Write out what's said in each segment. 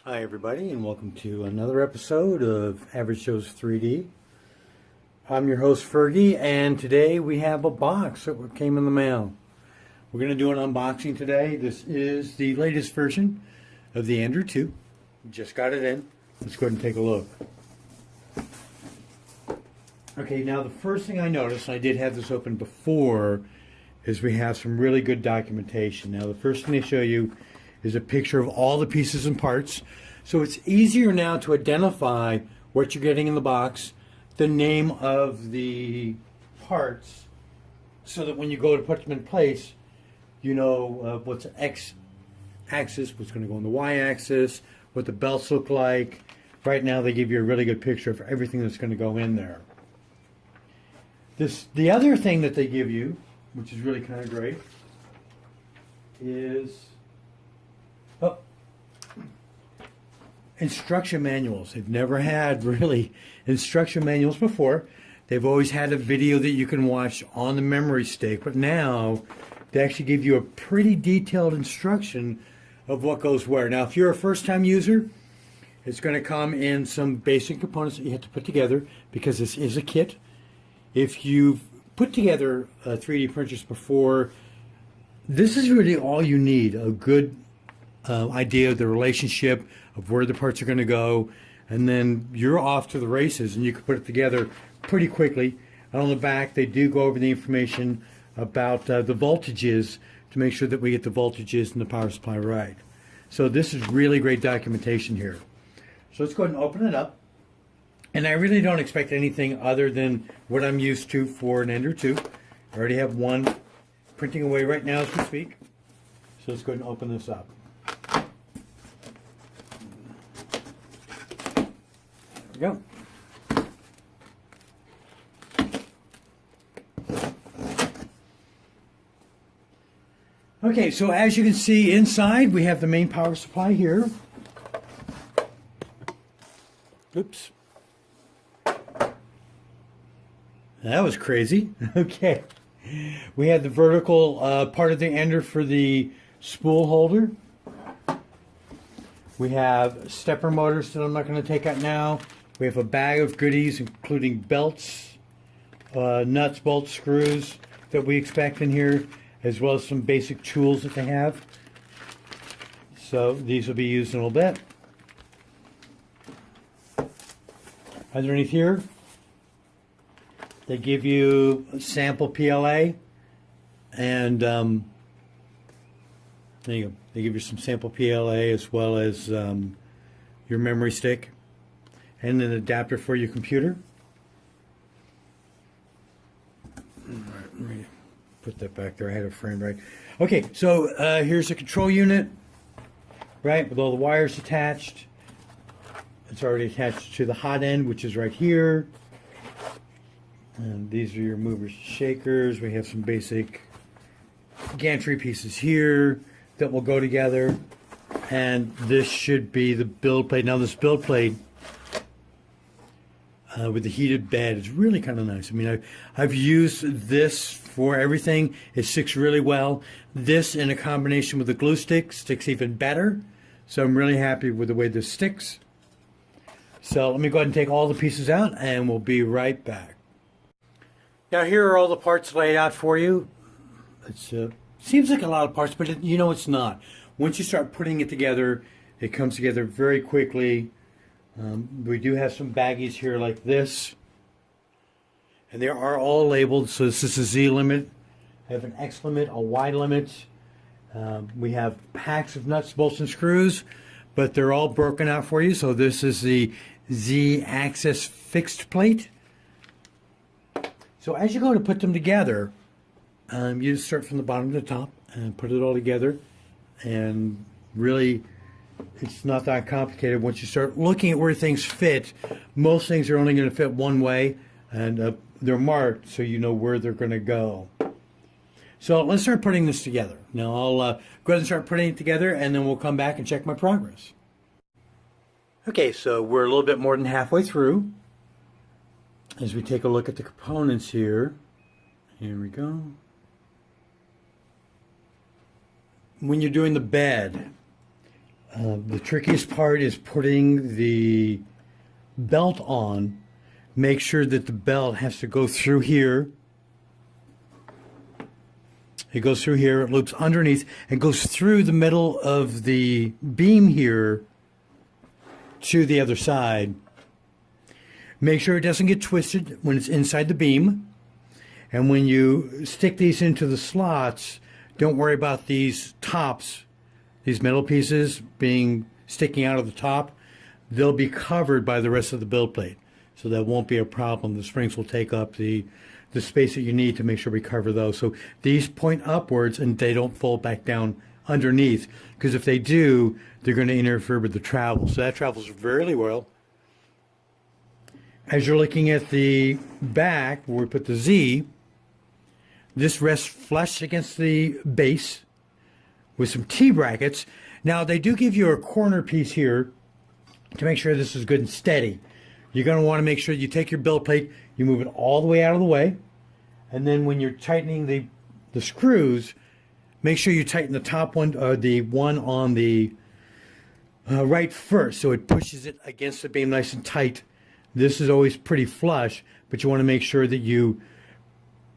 Hi everybody, and welcome to another episode of Average Joe's 3D. I'm your host Fergie, and today we have a box that came in the mail. We're going to do an unboxing today. This is the latest version of the Android 2. Just got it in. Let's go ahead and take a look. Okay, now the first thing I noticed, and I did have this open before, is we have some really good documentation. Now the first thing they show you is a picture of all the pieces and parts. So it's easier now to identify what you're getting in the box, the name of the parts, so that when you go to put them in place, you know what's the x-axis, what's going to go on the y-axis, what the belts look like. Right now they give you a really good picture of everything that's going to go in there. The other thing that they give you, which is really kind of great, is instruction manuals. They've never had really instruction manuals before. They've always had a video that you can watch on the memory stick, but now they actually give you a pretty detailed instruction of what goes where. Now, if you're a first-time user, it's going to come in some basic components that you have to put together because this is a kit. If you've put together 3D printers before, this is really all you need, a good idea of the relationship of where the parts are going to go, and then you're off to the races and you can put it together pretty quickly. And on the back they do go over the information about the voltages to make sure that we get the voltages and the power supply right. So this is really great documentation here. So let's go ahead and open it up. And I really don't expect anything other than what I'm used to for an Ender 2. I already have one printing away right now as we speak. So let's go ahead and open this up. There we go. Okay, so as you can see inside, we have the main power supply here. Oops. That was crazy. Okay. We have the vertical part of the ender for the spool holder. We have stepper motors that I'm not going to take out now. We have a bag of goodies, including belts, nuts, bolts, screws that we expect in here, as well as some basic tools that they have. So these will be used in a little bit. Underneath here, they give you a sample PLA, and there you go. They give you some sample PLA as well as your memory stick and an adapter for your computer. All right, let me put that back there. I had it framed right. Okay, so here's the control unit, right, with all the wires attached. It's already attached to the hot end, which is right here. And these are your movers and shakers. We have some basic gantry pieces here that will go together. And this should be the build plate. Now this build plate with the heated bed is really kind of nice. I mean, I've used this for everything. It sticks really well. This in a combination with the glue stick sticks even better. So I'm really happy with the way this sticks. So let me go ahead and take all the pieces out and we'll be right back. Now here are all the parts laid out for you. It seems like a lot of parts, but you know it's not. Once you start putting it together, it comes together very quickly. We do have some baggies here like this. And they are all labeled. So this is a Z limit. I have an X limit, a Y limit. We have packs of nuts, bolts, and screws, but they're all broken out for you. So this is the Z-axis fixed plate. So as you go to put them together, you just start from the bottom to the top and put it all together. And really, it's not that complicated. Once you start looking at where things fit, most things are only going to fit one way, and they're marked so you know where they're going to go. So let's start putting this together. Now I'll go ahead and start putting it together, and then we'll come back and check my progress. Okay, so we're a little bit more than halfway through. As we take a look at the components here, here we go. When you're doing the bed, The trickiest part is putting the belt on. Make sure that the belt has to go through here. It goes through here, it loops underneath, and goes through the middle of the beam here to the other side. Make sure it doesn't get twisted when it's inside the beam. And when you stick these into the slots, don't worry about these tops, these metal pieces sticking out of the top. They'll be covered by the rest of the build plate. So that won't be a problem. The springs will take up the space that you need to make sure we cover those. So these point upwards and they don't fold back down underneath, because if they do, they're going to interfere with the travel. So that travels really well. As you're looking at the back, where we put the Z, this rests flush against the base with some T-brackets. Now, they do give you a corner piece here to make sure this is good and steady. You're going to want to make sure you take your build plate, you move it all the way out of the way, and then when you're tightening the screws, make sure you tighten the top one, or the one on the right first, so it pushes it against the beam nice and tight. This is always pretty flush, but you want to make sure that you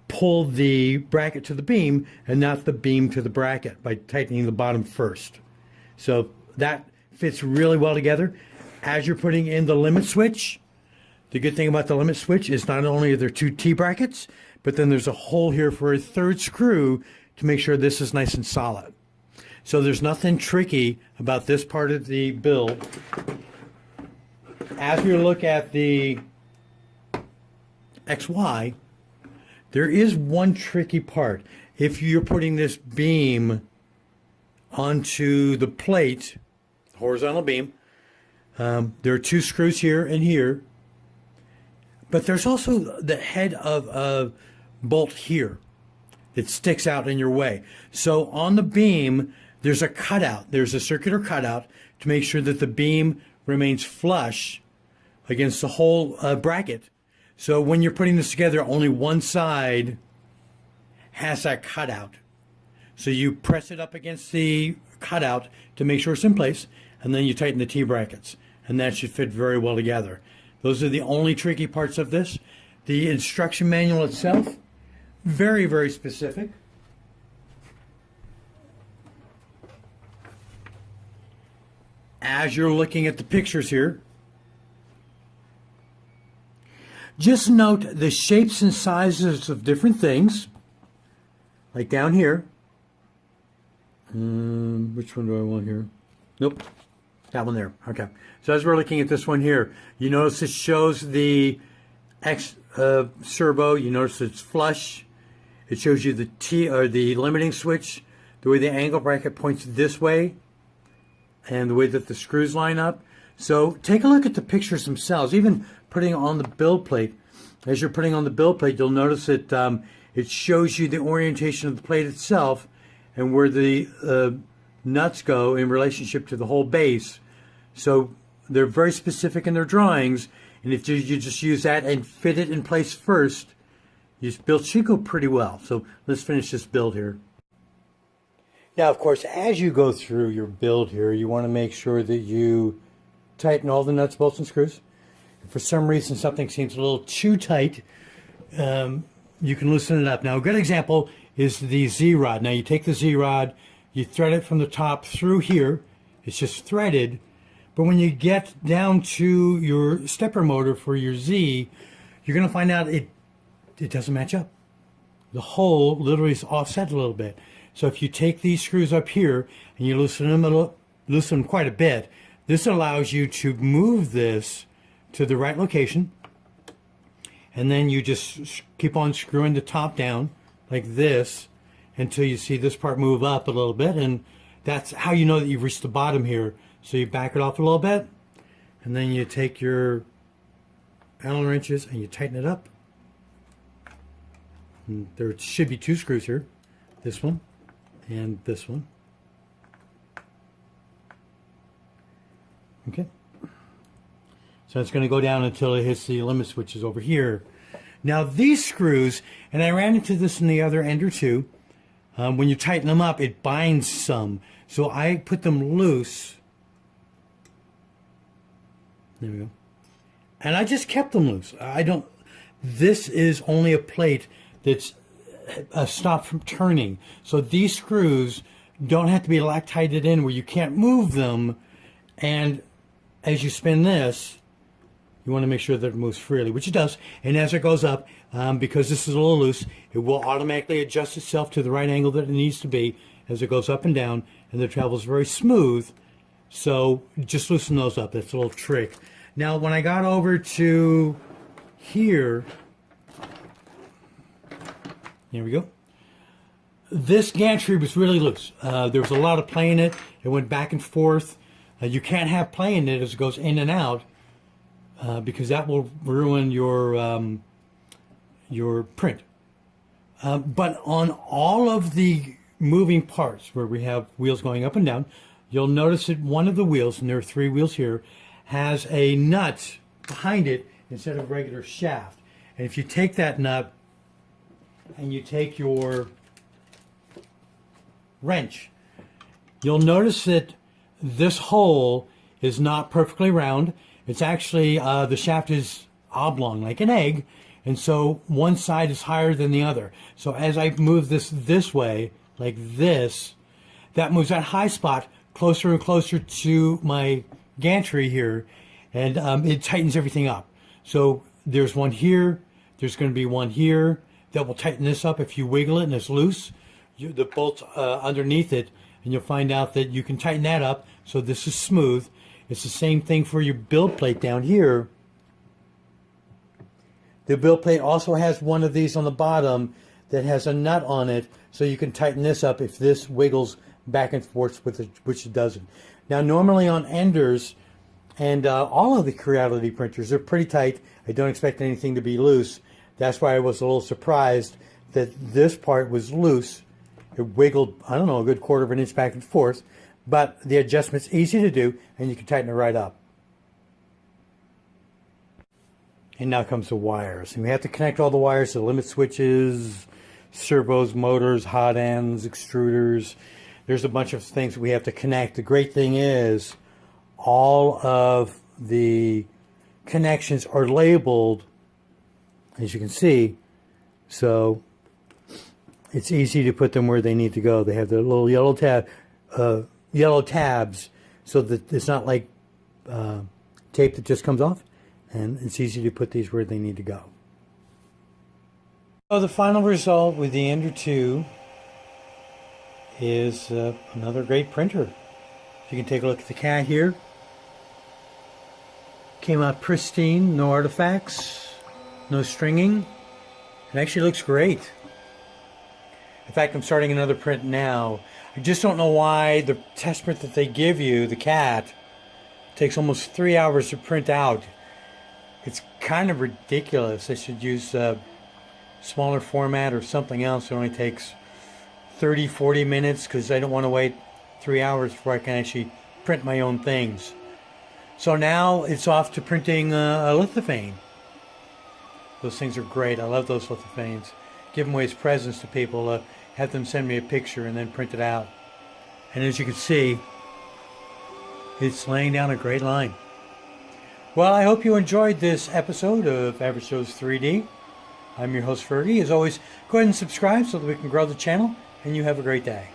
pull the bracket to the beam and not the beam to the bracket by tightening the bottom first. So that fits really well together. As you're putting in the limit switch, the good thing about the limit switch is not only are there two T-brackets, but then there's a hole here for a third screw to make sure this is nice and solid. So there's nothing tricky about this part of the build. As we look at the XY, there is one tricky part. If you're putting this beam onto the plate, horizontal beam, there are two screws here and here, but there's also the head of a bolt here that sticks out in your way. So on the beam, there's a cutout. There's a circular cutout to make sure that the beam remains flush against the whole bracket. So when you're putting this together, only one side has that cutout. So you press it up against the cutout to make sure it's in place, and then you tighten the T-brackets, and that should fit very well together. Those are the only tricky parts of this. The instruction manual itself, very, very specific. As you're looking at the pictures here, just note the shapes and sizes of different things, like down here. Which one do I want here? Nope, that one there. Okay. So as we're looking at this one here, you notice it shows the X servo. You notice it's flush. It shows you the T or the limiting switch, the way the angle bracket points this way, and the way that the screws line up. So take a look at the pictures themselves. Even putting on the build plate, as you're putting on the build plate, you'll notice that it shows you the orientation of the plate itself and where the nuts go in relationship to the whole base. So they're very specific in their drawings, and if you just use that and fit it in place first, your build should go pretty well. So let's finish this build here. Now, of course, as you go through your build here, you want to make sure that you tighten all the nuts, bolts, and screws. If for some reason something seems a little too tight, you can loosen it up. Now, a good example is the Z-rod. Now, you take the Z-rod, you thread it from the top through here. It's just threaded. But when you get down to your stepper motor for your Z, you're going to find out it doesn't match up. The hole literally is offset a little bit. So if you take these screws up here and you loosen them quite a bit, this allows you to move this to the right location, and then you just keep on screwing the top down like this until you see this part move up a little bit, and that's how you know that you've reached the bottom here. So you back it off a little bit, and then you take your Allen wrenches and you tighten it up. And there should be two screws here, this one and this one. Okay. So it's going to go down until it hits the limit switches over here. Now these screws, and I ran into this in the other end or two, when you tighten them up, it binds some. So I put them loose There we go. And I just kept them loose. I don't, this is only a plate that's stopped from turning. So these screws don't have to be loctited in where you can't move them. And as you spin this, you want to make sure that it moves freely, which it does. And as it goes up, because this is a little loose, it will automatically adjust itself to the right angle that it needs to be as it goes up and down, and the travel is very smooth. So just loosen those up. That's a little trick. Now, when I got over to here, here we go. This gantry was really loose. There was a lot of play in it. It went back and forth. You can't have play in it as it goes in and out because that will ruin your print. But on all of the moving parts where we have wheels going up and down, you'll notice that one of the wheels, and there are 3 wheels here, has a nut behind it instead of regular shaft. And if you take that nut and you take your wrench, you'll notice that this hole is not perfectly round. It's actually, the shaft is oblong like an egg, and so one side is higher than the other. So as I move this way, like this, that moves that high spot closer and closer to my gantry here, and it tightens everything up. So there's one here, there's going to be one here that will tighten this up. If you wiggle it and it's loose, the bolt's underneath it, and you'll find out that you can tighten that up so this is smooth. It's the same thing for your build plate down here. The build plate also has one of these on the bottom that has a nut on it, so you can tighten this up if this wiggles back and forth, with it, which it doesn't. Now, normally on Enders and all of the Creality printers, they're pretty tight. I don't expect anything to be loose. That's why I was a little surprised that this part was loose. It wiggled, I don't know, a good 1/4 of an inch back and forth, but the adjustment's easy to do, and you can tighten it right up. And now comes the wires. And we have to connect all the wires to limit switches, servos, motors, hot ends, extruders. There's a bunch of things we have to connect. The great thing is all of the connections are labeled, as you can see, so it's easy to put them where they need to go. They have the little yellow tabs, so that it's not like tape that just comes off, and it's easy to put these where they need to go. So the final result with the Ender 2 is another great printer. If you can take a look at the cat here. Came out pristine, no artifacts, no stringing. It actually looks great. In fact, I'm starting another print now. I just don't know why the test print that they give you, the cat, takes almost 3 hours to print out. It's kind of ridiculous. They should use a smaller format or something else. It only takes 30-40 minutes because I don't want to wait 3 hours before I can actually print my own things. So now it's off to printing a lithophane. Those things are great. I love those lithophanes. Give them away as presents to people. Have them send me a picture and then print it out. And as you can see, it's laying down a great line. Well, I hope you enjoyed this episode of Average Joe's 3D. I'm your host, Fergie. As always, go ahead and subscribe so that we can grow the channel, and you have a great day.